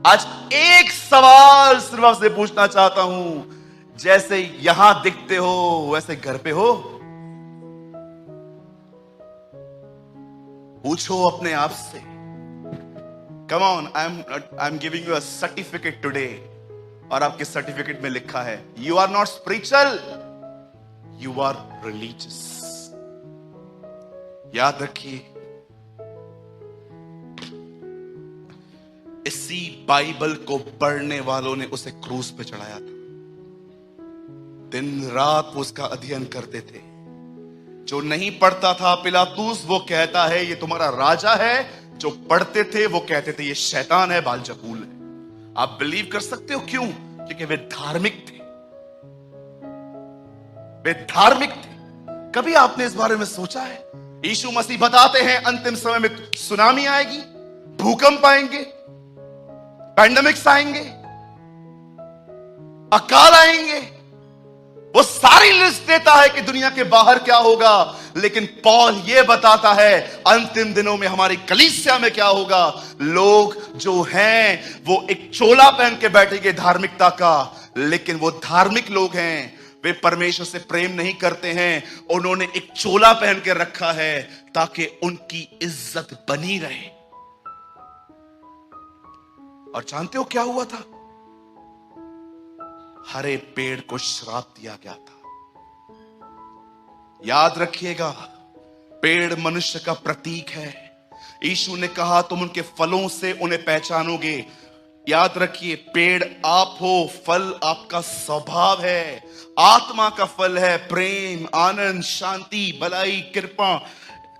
आज एक सवाल सिर्फ आपसे पूछना चाहता हूं, जैसे यहां दिखते हो वैसे घर पे हो? पूछो अपने आप से। Come on, I am giving you a certificate today, और आपके सर्टिफिकेट में लिखा है you are not spiritual, you are religious. याद रखिए, इसी बाइबल को पढ़ने वालों ने उसे क्रूस पे चढ़ाया था। दिन रात वो उसका अध्ययन करते थे। जो नहीं पढ़ता था पिलातूस, वो कहता है ये तुम्हारा राजा है। जो पढ़ते थे वो कहते थे ये शैतान है, बालजबूल है। आप बिलीव कर सकते हो क्यों? क्योंकि वे धार्मिक थे। वे धार्मिक थे। कभी आपने इस बारे में सोचा है? यीशु मसीह बताते हैं अंतिम समय में सुनामी आएगी, भूकंप आएंगे, पैंडेमिक्स आएंगे, अकाल आएंगे। वो सारी लिस्ट देता है कि दुनिया के बाहर क्या होगा, लेकिन पौल ये बताता है अंतिम दिनों में हमारी कलीसिया में क्या होगा। लोग जो हैं वो एक चोला पहन के बैठेंगे धार्मिकता का, लेकिन वो धार्मिक लोग हैं, वे परमेश्वर से प्रेम नहीं करते हैं। उन्होंने एक चोला पहन के रखा है ताकि उनकी इज्जत बनी रहे। और जानते हो क्या हुआ था? हरे पेड़ को श्राप दिया गया था। याद रखिएगा, पेड़ मनुष्य का प्रतीक है। यीशु ने कहा तुम उनके फलों से उन्हें पहचानोगे। याद रखिए, पेड़ आप हो, फल आपका स्वभाव है, आत्मा का फल है, प्रेम, आनंद, शांति, भलाई, कृपा,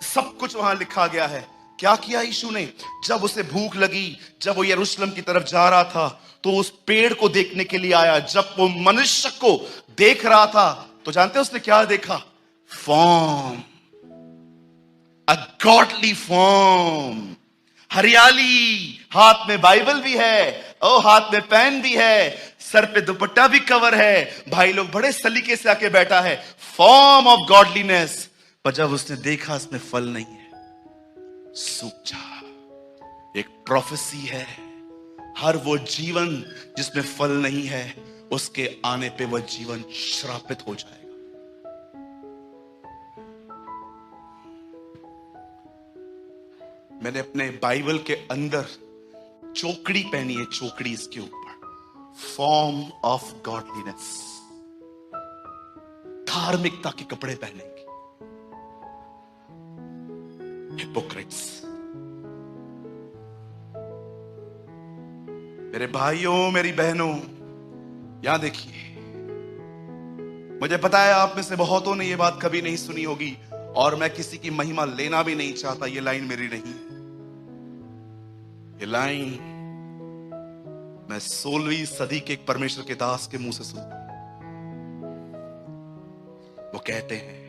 सब कुछ वहां लिखा गया है। क्या किया यीशु ने? जब उसे भूख लगी, जब वो यरूशलेम की तरफ जा रहा था, तो उस पेड़ को देखने के लिए आया। जब वो मनुष्य को देख रहा था, तो जानते हैं उसने क्या देखा? फॉर्म, अ गॉडली फॉर्म, हरियाली, हाथ में बाइबल भी है, ओ हाथ में पेन भी है, सर पे दुपट्टा भी कवर है, भाई लोग बड़े सलीके से आके बैठा है, फॉर्म ऑफ गॉडलीनेस। पर जब उसने देखा इसमें फल नहीं है, सूख जा। एक प्रोफेसी है, हर वो जीवन जिसमें फल नहीं है, उसके आने पे वह जीवन श्रापित हो जाएगा। मैंने अपने बाइबल के अंदर चौकड़ी पहनी है, चौकड़ी इसके ऊपर, फॉर्म ऑफ गॉडलीनेस। धार्मिकता के कपड़े पहनेंगे हिपोक्रेट्स। मेरे भाइयों, मेरी बहनों, यहां देखिए, मुझे पता है आप में से बहुतों ने ये बात कभी नहीं सुनी होगी, और मैं किसी की महिमा लेना भी नहीं चाहता। ये लाइन मेरी नहीं है। ये लाइन मैं 16वीं सदी के एक परमेश्वर के दास के मुंह से सुनता। वो कहते हैं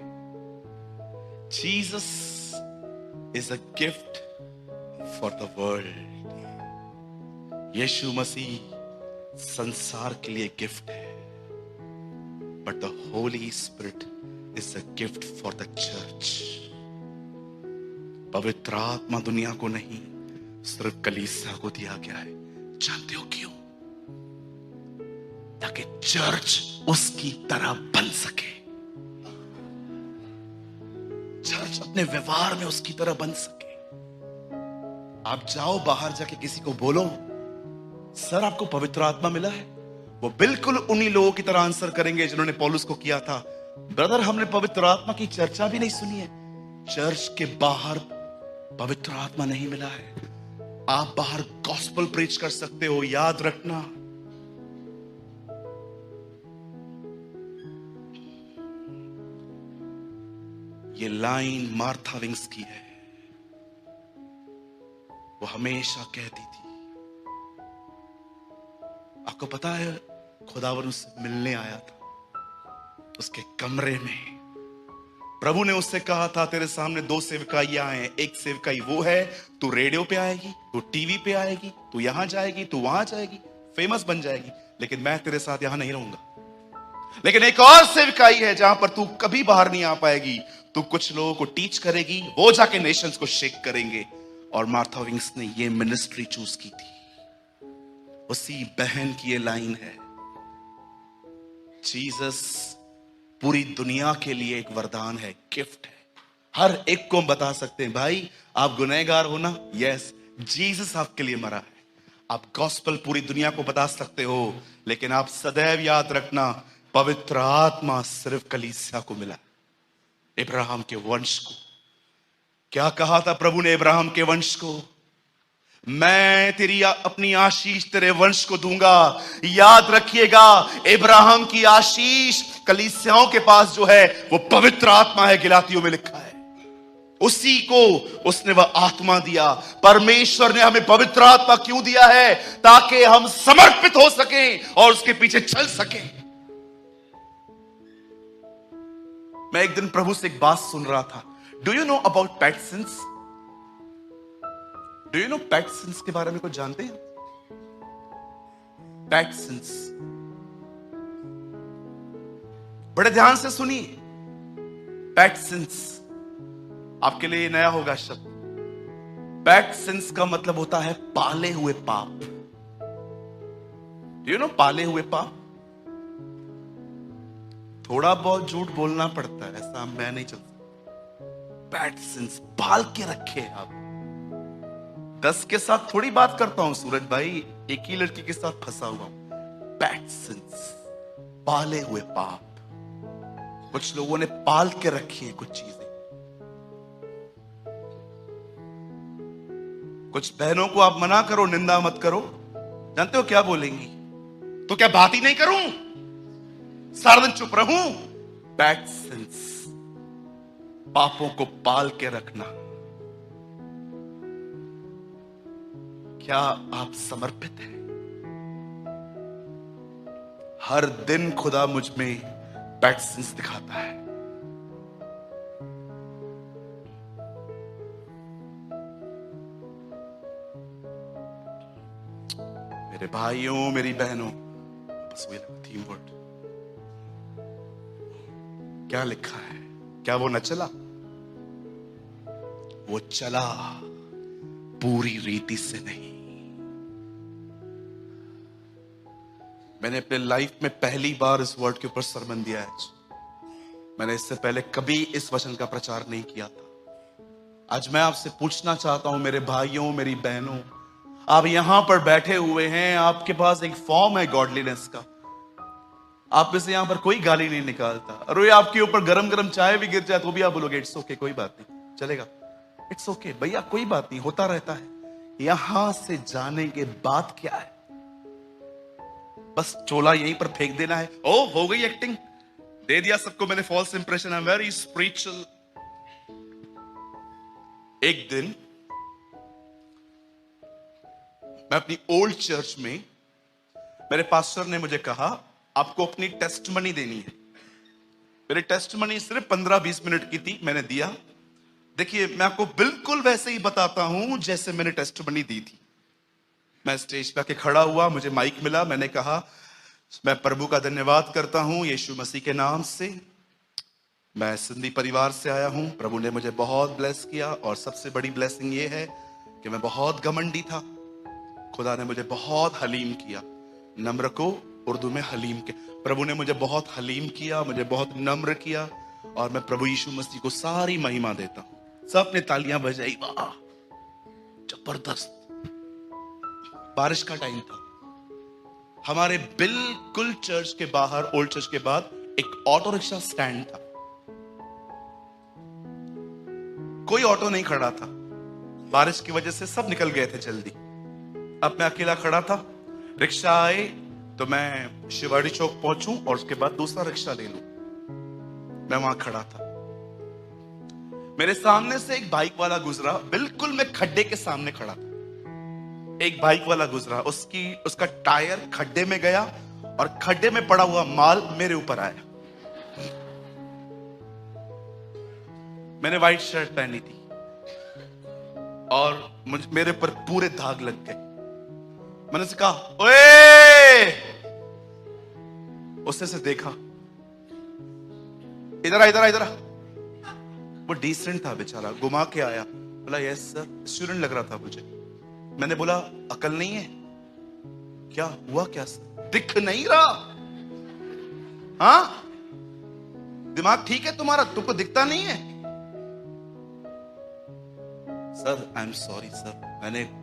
Jesus is a gift for the world. यीशु मसीह संसार के लिए गिफ्ट है, but the holy spirit is a gift for the church. पवित्र आत्मा दुनिया को नहीं, सिर्फ कलीसिया को दिया गया है। जानते हो क्यों? ताकि चर्च उसकी तरह बन सके, चर्च अपने व्यवहार में उसकी तरह बन सके। आप जाओ बाहर जाके किसी को बोलो सर आपको पवित्र आत्मा मिला है, वो बिल्कुल उन्हीं लोगों की तरह आंसर करेंगे जिन्होंने पौलुस को किया था, ब्रदर हमने पवित्र आत्मा की चर्चा भी नहीं सुनी है। चर्च के बाहर पवित्र आत्मा नहीं मिला है। आप बाहर गॉस्पेल प्रीच कर सकते हो, याद रखना। ये लाइन मार्था विंग्स की है। वो हमेशा कहती थी, आपको पता है खुदावन उससे मिलने आया था उसके कमरे में। प्रभु ने उससे कहा था तेरे सामने 2 सेवकाइयां हैं, एक सेवकाई वो है, तू रेडियो पे आएगी, तू टीवी पे आएगी, तू यहां जाएगी, तू वहां जाएगी, फेमस बन जाएगी, लेकिन मैं तेरे साथ यहां नहीं रहूंगा। लेकिन एक और सेवकाई है जहां पर तू कभी बाहर नहीं आ पाएगी, तू कुछ लोगों को टीच करेगी, वो जाके नेशंस को शेक करेंगे। और मार्था विंग्स ने ये मिनिस्ट्री चूज की थी। उसी बहन की ये लाइन है। जीसस पूरी दुनिया के लिए एक वरदान है, गिफ्ट है। हर एक को हम बता सकते हैं, भाई आप गुनहगार हो ना, यस, जीसस आपके लिए मरा है। आप गॉस्पेल पूरी दुनिया को बता सकते हो, लेकिन आप सदैव याद रखना, पवित्र आत्मा सिर्फ कलीसिया को मिला, इब्राहिम के वंश को। क्या कहा था प्रभु ने इब्राहिम के वंश को? मैं तेरी अपनी आशीष तेरे वंश को दूंगा। याद रखिएगा, इब्राहिम की आशीष कलीसियाओं के पास जो है वो पवित्र आत्मा है, गलातियों में लिखा है। उसी को उसने वह आत्मा दिया। परमेश्वर ने हमें पवित्र आत्मा क्यों दिया है? ताकि हम समर्पित हो सकें और उसके पीछे चल सकें। मैं एक दिन प्रभु से एक बात सुन रहा था। Do you know about pet since? Do you know pet since के बारे में कुछ जानते हैं? पेट सिंस, बड़े ध्यान से सुनिए। पेट सिंस आपके लिए नया होगा शब्द। पेट सिंस का मतलब होता है पाले हुए पाप। डू यू नो पाले हुए पाप? थोड़ा बहुत झूठ बोलना पड़ता है, ऐसा मैं नहीं चलता। पेट सिंस पाल के रखे आप। 10 के साथ थोड़ी बात करता हूं सूरज भाई, एक ही लड़की के साथ फंसा हुआ हूं। पेट सिंस, पाले हुए पाप। कुछ लोगों ने पाल के रखी है कुछ चीजें। कुछ बहनों को आप मना करो, निंदा मत करो, जानते हो क्या बोलेंगी? तो क्या बात ही नहीं करूं, सारा दिन चुप रहूं? पेट सिंस, पापों को पाल के रखना। क्या आप समर्पित हैं? हर दिन खुदा मुझ में पेट सिंस दिखाता है। मेरे भाइयों, मेरी बहनों, बस वही थीम वर्ड क्या लिखा है? क्या वो न चला? वो चला, पूरी रीति से नहीं। मैंने अपने लाइफ में पहली बार इस वर्ड के ऊपर सरमन दिया है। मैंने इससे पहले कभी इस वचन का प्रचार नहीं किया था। आज मैं आपसे पूछना चाहता हूं, मेरे भाइयों, मेरी बहनों, आप यहां पर बैठे हुए हैं, आपके पास एक फॉर्म है गॉडलीनेस का। आप में से यहां पर कोई गाली नहीं निकालता। अरे आपके ऊपर गरम गरम चाय भी गिर जाए तो भी आप बोलोगे इट्स ओके, कोई बात नहीं, चलेगा, इट्स ओके भैया, कोई बात नहीं, होता रहता है। यहां से जाने के बाद क्या है? बस चोला यहीं पर फेंक देना है। ओ हो गई एक्टिंग, दे दिया सबको मैंने false impression, I am very spiritual. एक दिन मैं अपनी ओल्ड चर्च में, मेरे पास्टर ने मुझे कहा आपको अपनी टेस्टमनी देनी है। मेरी टेस्टमनी सिर्फ 15-20 मिनट की थी, मैंने दिया। देखिए, मैं आपको बिल्कुल वैसे ही बताता हूं जैसे मैंने टेस्टमनी दी थी। मैं स्टेज पे आके खड़ा हुआ, मुझे माइक मिला, मैंने कहा मैं प्रभु का धन्यवाद करता हूं यीशु मसीह के नाम से। मैं सिंधी परिवार से आया हूं, प्रभु ने मुझे बहुत ब्लेस किया, और सबसे बड़ी ब्लेसिंग ये है कि मैं बहुत घमंडी था, खुदा ने मुझे बहुत हलीम किया। नम्र को उर्दू में हलीम के, प्रभु ने मुझे बहुत हलीम किया, मुझे बहुत नम्र किया, और मैं प्रभु यीशु मसीह को सारी महिमा देता हूं। सब ने तालियां बजाई, वाह जबरदस्त। बारिश का टाइम था, हमारे बिल्कुल चर्च के बाहर, ओल्ड चर्च के बाद एक ऑटो रिक्शा स्टैंड था। कोई ऑटो नहीं खड़ा था, बारिश की वजह से सब निकल गए थे जल्दी। अब मैं अकेला खड़ा था। रिक्शा आए तो मैं शिवाड़ी चौक पहुंचूं और उसके बाद दूसरा रिक्शा ले लूं। मैं वहां खड़ा था, मेरे सामने से एक बाइक वाला गुजरा, बिल्कुल मैं खड्डे के सामने खड़ा था। एक बाइक वाला गुजरा, उसका टायर खड्डे में गया और खड्डे में पड़ा हुआ माल मेरे ऊपर आया। मैंने व्हाइट शर्ट पहनी थी और मेरे ऊपर पूरे दाग लग गए। मैंने उसे कहा ओए, उसने से देखा, इधर आ इधर आ इधर आ। वो डिसेंट था बेचारा, घुमा के आया, बोला यस सर, स्टूडेंट लग रहा था मुझे। मैंने बोला अकल नहीं है? क्या हुआ? क्या सर? दिख नहीं रहा? हाँ, दिमाग ठीक है तुम्हारा? तुमको दिखता नहीं है? Sir I am sorry sir,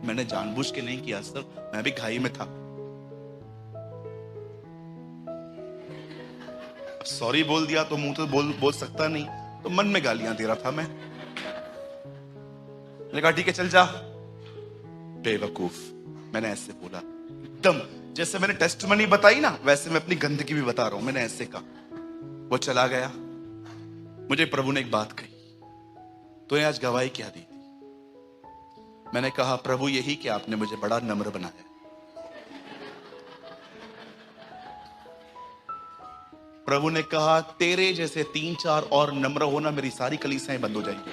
मैंने जानबूझ के नहीं किया सर, मैं भी घाई में था। सॉरी बोल दिया तो मुंह तो बोल सकता नहीं, तो मन में गालियां दे रहा था मैं। मैंने कहा ठीक है चल जा। बेवकूफ, मैंने ऐसे बोला एकदम जैसे मैंने टेस्टमनी बताई ना, वैसे मैं अपनी गंदगी भी बता रहा हूं, मैंने ऐसे कहा। वो चला गया। मुझे प्रभु ने एक बात कही, तो आज गवाही क्या दी थी? मैंने कहा प्रभु यही कि आपने मुझे बड़ा नम्र बनाया। प्रभु ने कहा तेरे जैसे 3-4 और नम्र होना, मेरी सारी कलीसियाएं बंद हो जाएंगी।